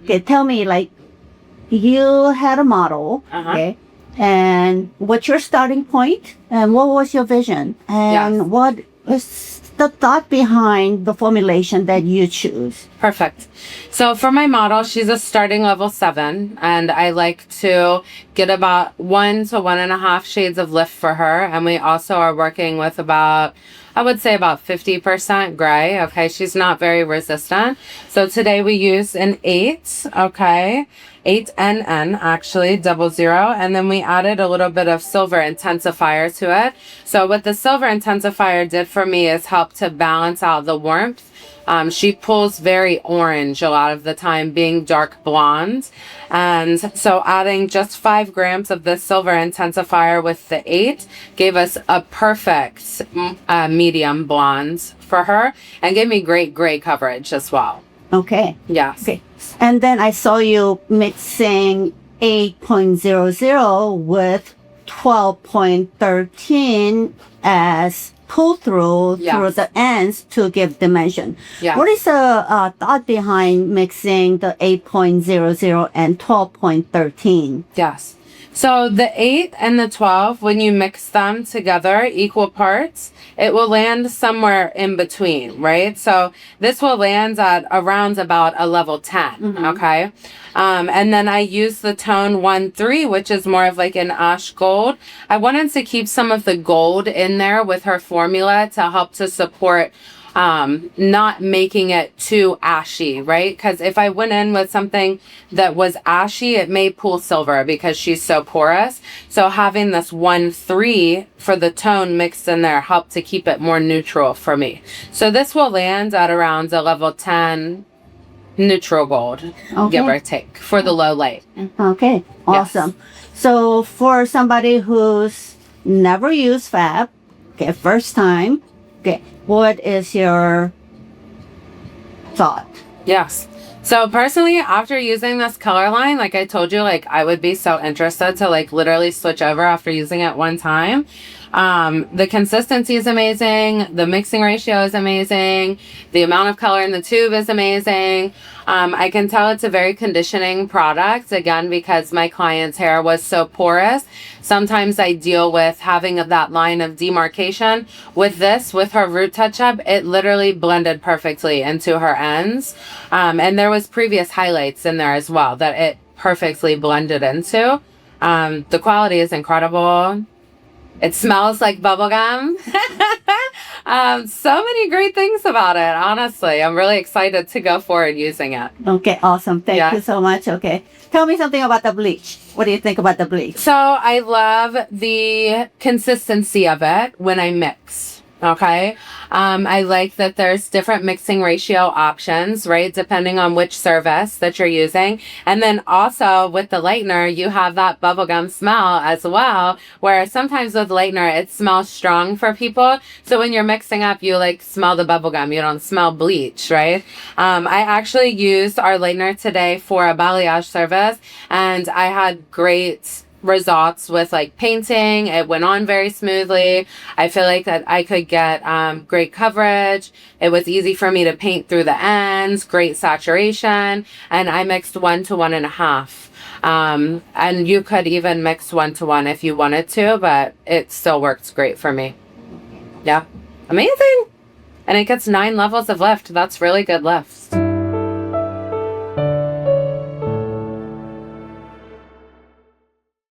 Okay, tell me, like, you had a model, okay, and what's your starting point, and what was your vision, and what is the thought behind the formulation that you choose? Perfect. So for my model, she's a starting level 7, and I like to get about 1 to 1.5 shades of lift for her. And we also are working with about, I would say about 50% gray. Okay, she's not very resistant. So today we use an 8, okay, 8NN actually, 00, and then we added a little bit of silver intensifier to it. So what the silver intensifier did for me is help to balance out the warmth. She pulls very orange a lot of the time, being dark blonde. And so adding just 5 grams of this silver intensifier with the 8 gave us a perfect medium blonde for her and gave me great gray coverage as well. Okay. Yes. Okay. And then I saw you mixing 8.00 with 12.13 as pull through through the ends to give dimension. What is the thought behind mixing the 8.00 and 12.13? Yes. So the 8 and the 12, when you mix them together equal parts, it will land somewhere in between, right? So this will land at around about a level 10, okay? And then I use the tone 1-3, which is more of like an ash gold. I wanted to keep some of the gold in there with her formula to help to support not making it too ashy, right? Because if I went in with something that was ashy, it may pull silver because she's so porous. So having this 1-3 for the tone mixed in there helped to keep it more neutral for me. So this will land at around a level 10 neutral gold, give or take, for the low light. Okay, awesome. So for somebody who's never used Fab, okay, first time, okay, what is your thought? Yes. So personally, after using this color line, like I told you, like I would be so interested to like literally switch over after using it one time. The consistency is amazing. The mixing ratio is amazing. The amount of color in the tube is amazing. I can tell it's a very conditioning product, again, because my client's hair was so porous. Sometimes I deal with having that line of demarcation. With this, with her root touch-up, it literally blended perfectly into her ends. And there was previous highlights in there as well that it perfectly blended into. The quality is incredible. It smells like bubblegum. So many great things about it, honestly. I'm really excited to go forward using it. Okay, awesome. Thank you so much. Okay. Tell me something about the bleach. What do you think about the bleach? So I love the consistency of it when I mix. Okay. I like that there's different mixing ratio options, right? Depending on which service that you're using. And then also with the lightener, you have that bubblegum smell as well, where sometimes with lightener, it smells strong for people. So when you're mixing up, you like smell the bubblegum. You don't smell bleach, right? I actually used our lightener today for a balayage service, and I had great results with like painting. It went on very smoothly. I feel like that I could get great coverage. It was easy for me to paint through the ends, great saturation, and I mixed 1 to 1.5. And you could even mix 1 to 1 if you wanted to, but it still works great for me. Yeah, amazing. And it gets 9 levels of lift. That's really good lift.